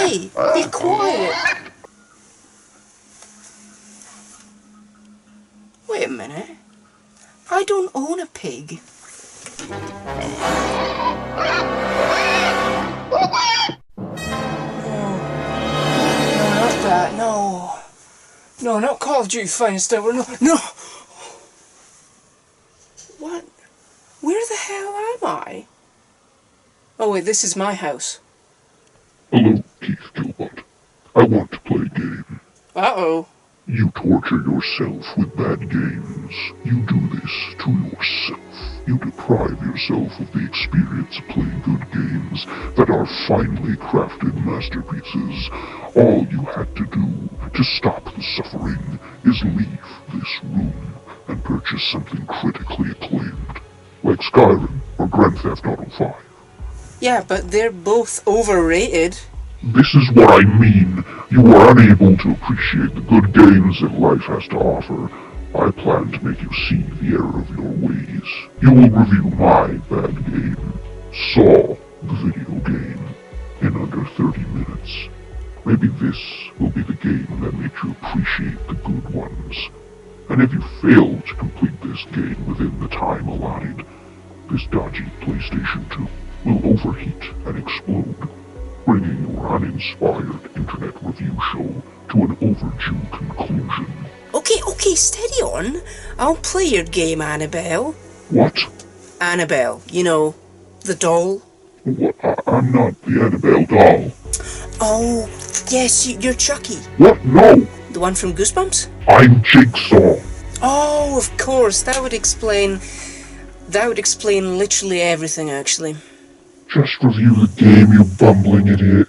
Hey, be quiet. Wait a minute. I don't own a pig. No, not that, no. No, not Call of Duty Finest Hour, no. What? Where the hell am I? Oh wait, this is my house. Hello, Keith Killbot. I want to play a game. Uh-oh. You torture yourself with bad games. You do this to yourself. You deprive yourself of the experience of playing good games that are finely crafted masterpieces. All you had to do to stop the suffering is leave this room and purchase something critically acclaimed, like Skyrim or Grand Theft Auto 5. Yeah, but they're both overrated. This is what I mean. You are unable to appreciate the good games that life has to offer. I plan to make you see the error of your ways. You will review my bad game, Saw, the video game, in under 30 minutes. Maybe this will be the game that makes you appreciate the good ones. And if you fail to complete this game within the time allotted, this dodgy PlayStation 2 will overheat and explode, bringing your uninspired internet review show to an overdue conclusion. Okay, steady on. I'll play your game, Annabelle. What? Annabelle, you know, the doll. What? I'm not the Annabelle doll. Oh, yes, you're Chucky. What? No! The one from Goosebumps? I'm Jigsaw. Oh, of course, that would explain literally everything, actually. Just review the game, you bumbling idiot.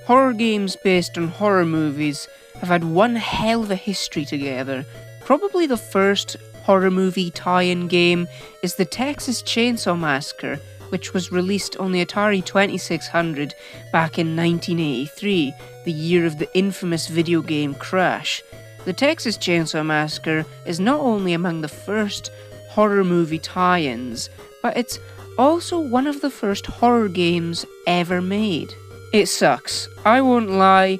Horror games based on horror movies have had one hell of a history together. Probably the first horror movie tie-in game is the Texas Chainsaw Massacre, which was released on the Atari 2600 back in 1983, the year of the infamous video game Crash. The Texas Chainsaw Massacre is not only among the first horror movie tie-ins, but it's also one of the first horror games ever made. It sucks, I won't lie.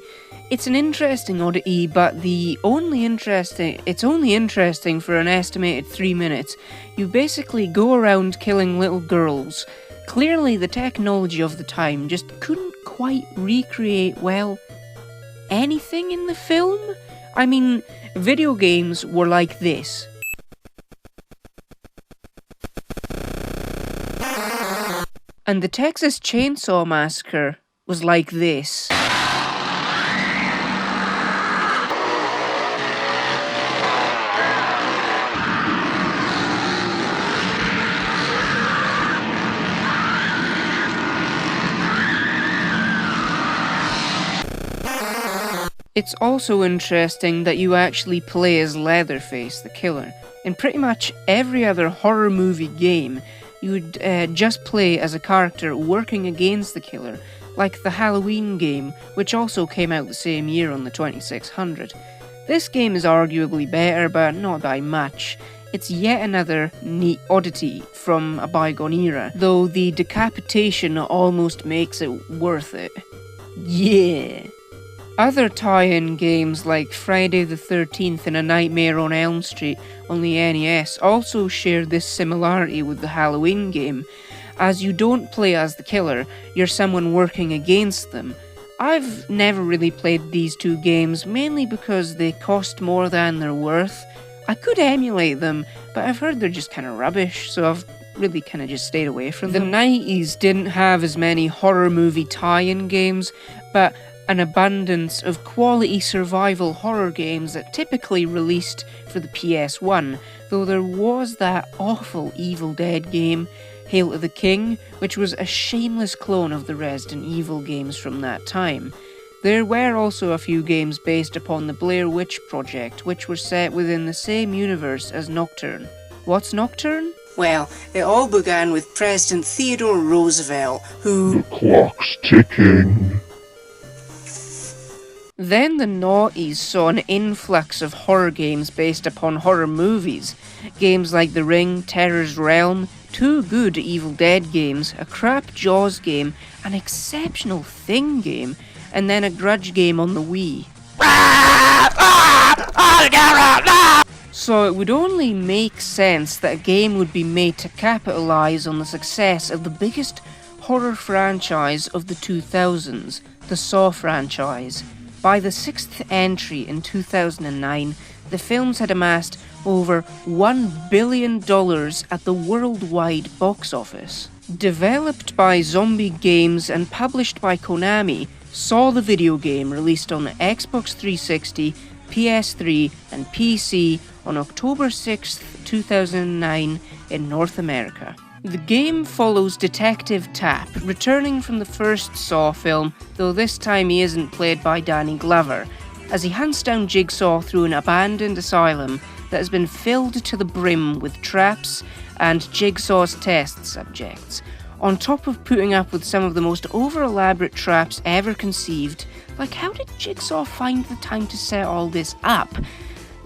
It's an interesting oddity, but it's only interesting for an estimated 3 minutes. You basically go around killing little girls. Clearly the technology of the time just couldn't quite recreate, well, anything in the film? I mean, video games were like this. And the Texas Chainsaw Massacre was like this. It's also interesting that you actually play as Leatherface, the killer. In pretty much every other horror movie game, you would just play as a character working against the killer, like the Halloween game, which also came out the same year on the 2600. This game is arguably better, but not by much. It's yet another neat oddity from a bygone era, though the decapitation almost makes it worth it. Yeah. Other tie-in games like Friday the 13th and A Nightmare on Elm Street on the NES also share this similarity with the Halloween game, as you don't play as the killer, you're someone working against them. I've never really played these two games, mainly because they cost more than they're worth. I could emulate them, but I've heard they're just kinda rubbish, so I've really kinda just stayed away from them. The 90s didn't have as many horror movie tie-in games, but an abundance of quality survival horror games that typically released for the PS1, though there was that awful Evil Dead game, Hail to the King, which was a shameless clone of the Resident Evil games from that time. There were also a few games based upon the Blair Witch Project, which were set within the same universe as Nocturne. What's Nocturne? Well, it all began with President Theodore Roosevelt, who... The clock's ticking. Then the noughties saw an influx of horror games based upon horror movies. Games like The Ring, Terror's Realm, 2 good Evil Dead games, a crap Jaws game, an exceptional Thing game, and then a Grudge game on the Wii. So it would only make sense that a game would be made to capitalise on the success of the biggest horror franchise of the 2000s, the Saw franchise. By the 6th entry in 2009, the films had amassed over $1 billion at the worldwide box office. Developed by Zombie Games and published by Konami, Saw the video game released on the Xbox 360, PS3 and PC on October 6, 2009 in North America. The game follows Detective Tapp, returning from the first Saw film, though this time he isn't played by Danny Glover, as he hunts down Jigsaw through an abandoned asylum that has been filled to the brim with traps and Jigsaw's test subjects, on top of putting up with some of the most over-elaborate traps ever conceived. Like, how did Jigsaw find the time to set all this up?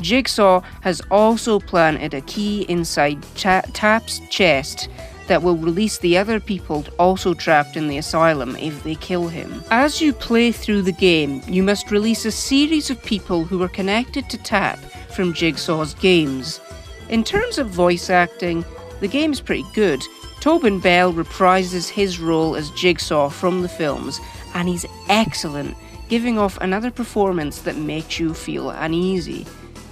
Jigsaw has also planted a key inside Tapp's chest that will release the other people also trapped in the asylum if they kill him. As you play through the game, you must release a series of people who are connected to Tapp from Jigsaw's games. In terms of voice acting, the game's pretty good. Tobin Bell reprises his role as Jigsaw from the films, and he's excellent, giving off another performance that makes you feel uneasy.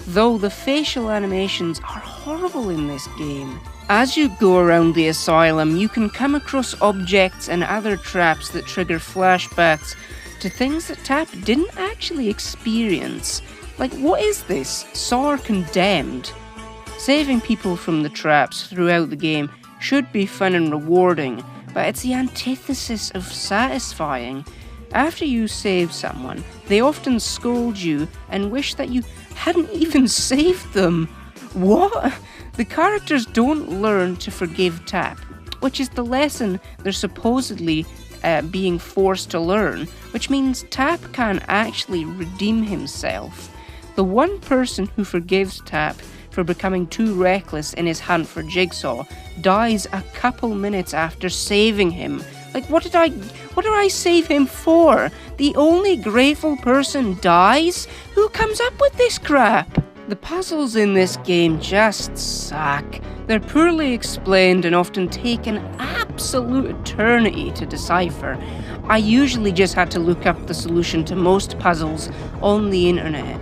Though the facial animations are horrible in this game. As you go around the asylum, you can come across objects and other traps that trigger flashbacks to things that Tapp didn't actually experience. Like, what is this? Saw Condemned? Saving people from the traps throughout the game should be fun and rewarding, but it's the antithesis of satisfying. After you save someone, they often scold you and wish that you hadn't even saved them. What? The characters don't learn to forgive Tapp, which is the lesson they're supposedly being forced to learn, which means Tapp can't actually redeem himself. The one person who forgives Tapp for becoming too reckless in his hunt for Jigsaw dies a couple minutes after saving him. Like, what did I save him for? The only grateful person dies? Who comes up with this crap? The puzzles in this game just suck. They're poorly explained and often take an absolute eternity to decipher. I usually just had to look up the solution to most puzzles on the internet.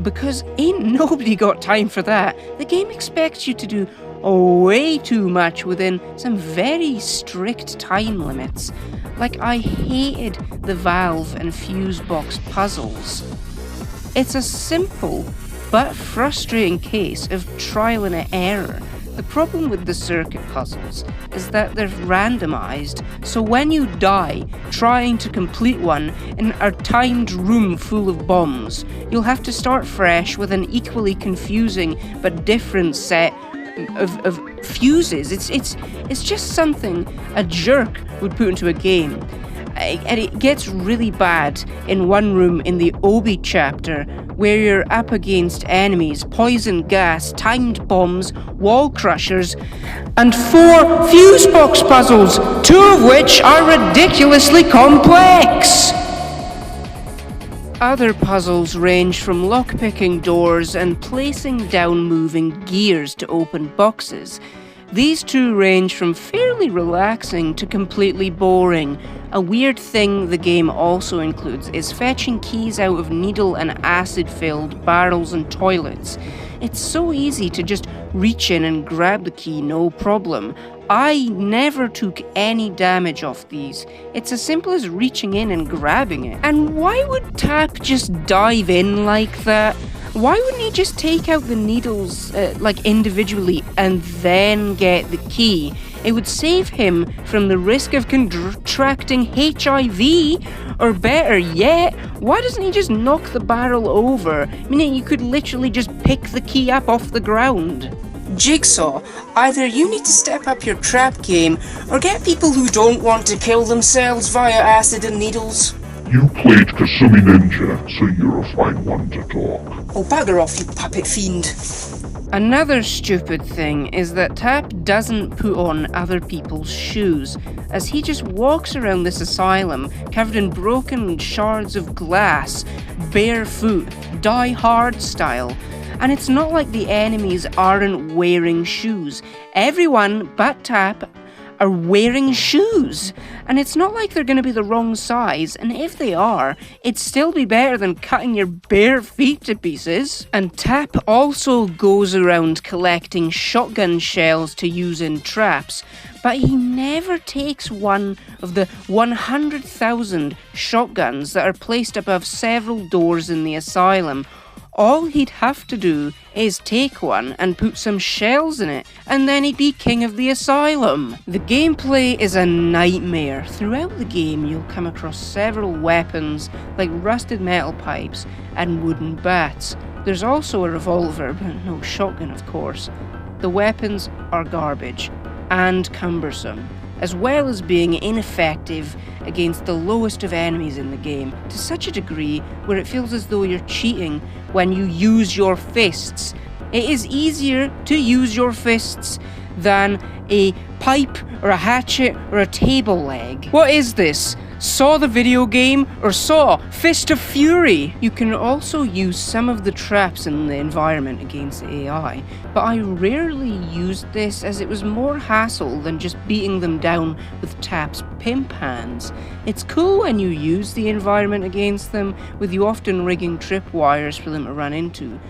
Because ain't nobody got time for that. The game expects you to do way too much within some very strict time limits. Like, I hated the valve and fuse box puzzles. It's a simple but frustrating case of trial and error. The problem with the circuit puzzles is that they're randomized, so when you die trying to complete one in a timed room full of bombs, you'll have to start fresh with an equally confusing but different set of fuses. It's just something a jerk would put into a game. And it gets really bad in one room in the Obi chapter, where you're up against enemies, poison gas, timed bombs, wall crushers, and 4 fuse box puzzles, 2 of which are ridiculously complex. Other puzzles range from lockpicking doors and placing down moving gears to open boxes. These 2 range from fairly relaxing to completely boring. A weird thing the game also includes is fetching keys out of needle and acid-filled barrels and toilets. It's so easy to just reach in and grab the key, no problem. I never took any damage off these. It's as simple as reaching in and grabbing it. And why would Tapp just dive in like that? Why wouldn't he just take out the needles individually and then get the key? It would save him from the risk of contracting HIV, or better yet, why doesn't he just knock the barrel over? I mean, you could literally just pick the key up off the ground. Jigsaw, either you need to step up your trap game, or get people who don't want to kill themselves via acid and needles. You played Kasumi Ninja, so you're a fine one to talk. Oh, bugger off, you puppet fiend. Another stupid thing is that Tap doesn't put on other people's shoes, as he just walks around this asylum covered in broken shards of glass, barefoot, Die Hard style. And it's not like the enemies aren't wearing shoes. Everyone but Tap are wearing shoes. And it's not like they're going to be the wrong size, and if they are, it'd still be better than cutting your bare feet to pieces. And Tap also goes around collecting shotgun shells to use in traps, but he never takes one of the 100,000 shotguns that are placed above several doors in the asylum. All he'd have to do is take one and put some shells in it, and then he'd be king of the asylum. The gameplay is a nightmare. Throughout the game, you'll come across several weapons like rusted metal pipes and wooden bats. There's also a revolver, but no shotgun, of course. The weapons are garbage and cumbersome, as well as being ineffective against the lowest of enemies in the game, to such a degree where it feels as though you're cheating when you use your fists. It is easier to use your fists than a pipe or a hatchet or a table leg. What is this? Saw the video game, or Saw Fist of Fury? You can also use some of the traps in the environment against the AI, but I rarely used this as it was more hassle than just beating them down with Tap's pimp hands. It's cool when you use the environment against them, with you often rigging tripwires for them to run into.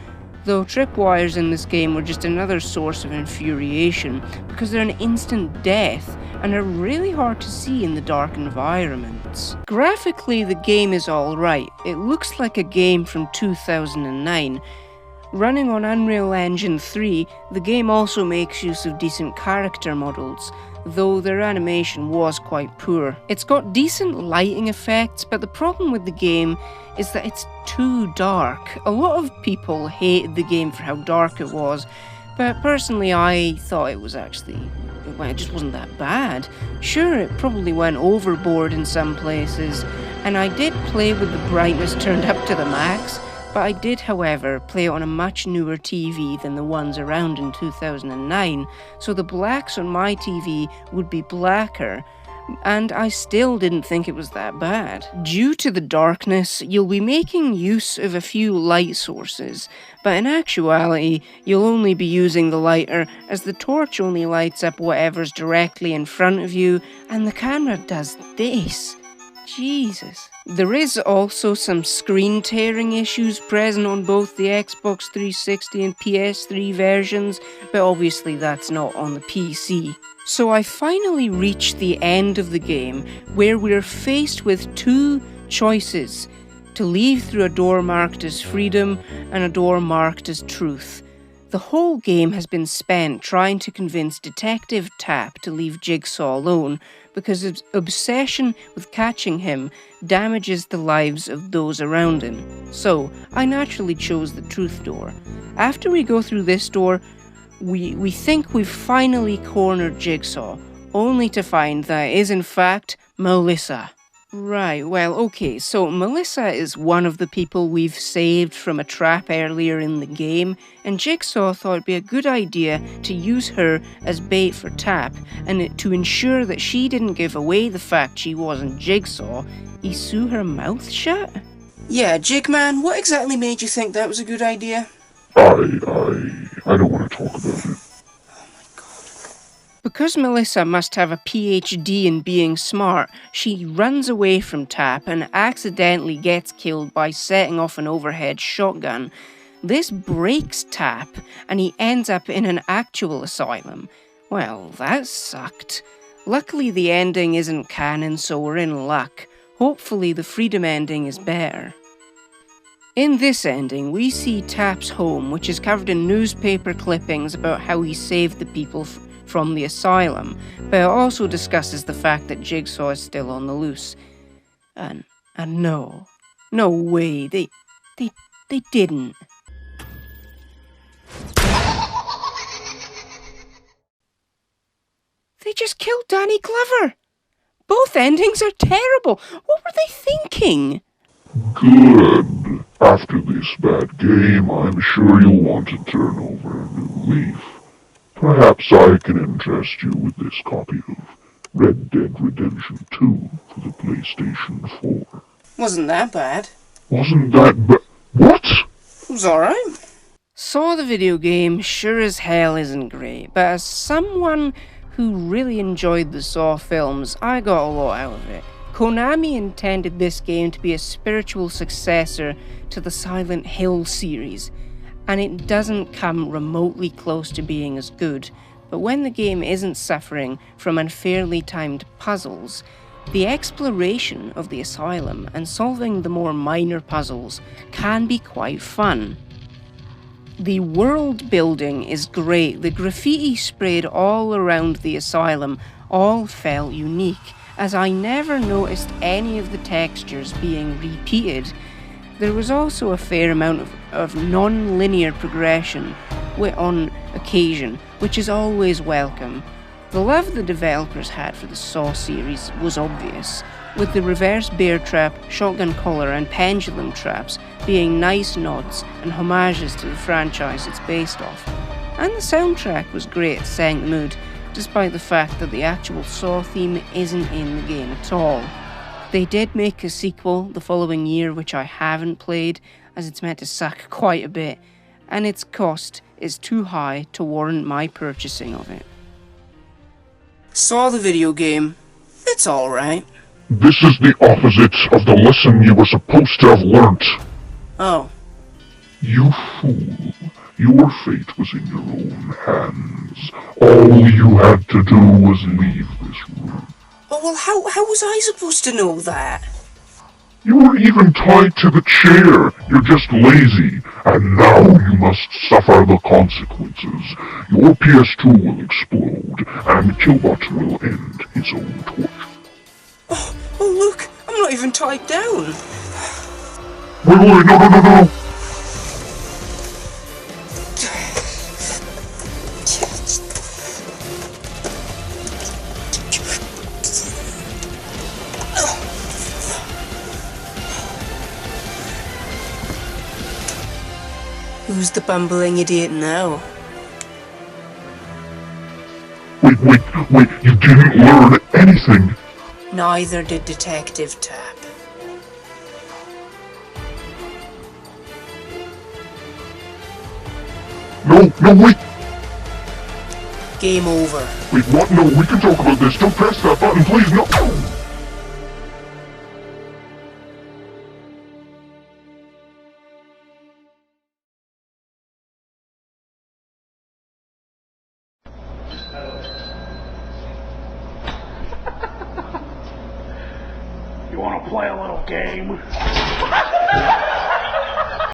Though tripwires in this game were just another source of infuriation, because they're an instant death and are really hard to see in the dark environments. Graphically, the game is alright. It looks like a game from 2009. Running on Unreal Engine 3, the game also makes use of decent character models, though their animation was quite poor. It's got decent lighting effects, but the problem with the game is that it's too dark. A lot of people hated the game for how dark it was, but personally I thought it was actually, well, it just wasn't that bad. Sure, it probably went overboard in some places, and I did play with the brightness turned up to the max, but I did, however, play it on a much newer TV than the ones around in 2009, so the blacks on my TV would be blacker, and I still didn't think it was that bad. Due to the darkness, you'll be making use of a few light sources, but in actuality, you'll only be using the lighter as the torch only lights up whatever's directly in front of you, and the camera does this. Jesus. There is also some screen tearing issues present on both the Xbox 360 and PS3 versions, but obviously that's not on the PC. So I finally reached the end of the game, where we're faced with two choices: to leave through a door marked as freedom and a door marked as truth. The whole game has been spent trying to convince Detective Tap to leave Jigsaw alone, because his obsession with catching him damages the lives of those around him. So, I naturally chose the truth door. After we go through this door, we think we've finally cornered Jigsaw, only to find that it is in fact Melissa. Right, well, okay, so Melissa is one of the people we've saved from a trap earlier in the game, and Jigsaw thought it'd be a good idea to use her as bait for Tap, and to ensure that she didn't give away the fact she wasn't Jigsaw, he sew her mouth shut? Yeah, Jigman, what exactly made you think that was a good idea? I don't want to talk about it. Because Melissa must have a PhD in being smart, she runs away from Tap and accidentally gets killed by setting off an overhead shotgun. This breaks Tap, and he ends up in an actual asylum. Well, that sucked. Luckily the ending isn't canon, so we're in luck. Hopefully the freedom ending is better. In this ending, we see Tap's home, which is covered in newspaper clippings about how he saved the people from the asylum, but it also discusses the fact that Jigsaw is still on the loose. And no way, they didn't. They just killed Danny Glover! Both endings are terrible. What were they thinking? Good. After this bad game, I'm sure you'll want to turn over a new leaf. Perhaps I can interest you with this copy of Red Dead Redemption 2 for the PlayStation 4. Wasn't that bad. Wasn't that What? It was alright. Saw the video game sure as hell isn't great, but as someone who really enjoyed the Saw films, I got a lot out of it. Konami intended this game to be a spiritual successor to the Silent Hill series, and it doesn't come remotely close to being as good, but when the game isn't suffering from unfairly timed puzzles, the exploration of the asylum and solving the more minor puzzles can be quite fun. The world building is great. The graffiti sprayed all around the asylum all felt unique, as I never noticed any of the textures being repeated. There was also a fair amount of non-linear progression on occasion, which is always welcome. The love the developers had for the Saw series was obvious, with the reverse bear trap, shotgun collar and pendulum traps being nice nods and homages to the franchise it's based off. And the soundtrack was great at setting the mood, despite the fact that the actual Saw theme isn't in the game at all. They did make a sequel the following year, which I haven't played, as it's meant to suck quite a bit, and its cost is too high to warrant my purchasing of it. Saw the video game. It's alright. This is the opposite of the lesson you were supposed to have learnt. Oh. You fool. Your fate was in your own hands. All you had to do was leave this room. Oh, well, how was I supposed to know that? You were even tied to the chair. You're just lazy. And now you must suffer the consequences. Your PS2 will explode, and Killbot will end his own torture. Oh, look, I'm not even tied down. Wait, no. Who's the bumbling idiot now? Wait, you didn't learn anything. Neither did Detective Tap. No, wait. Game over. Wait, what? No, we can talk about this. Don't press that button, please, no. You wanna play a little game?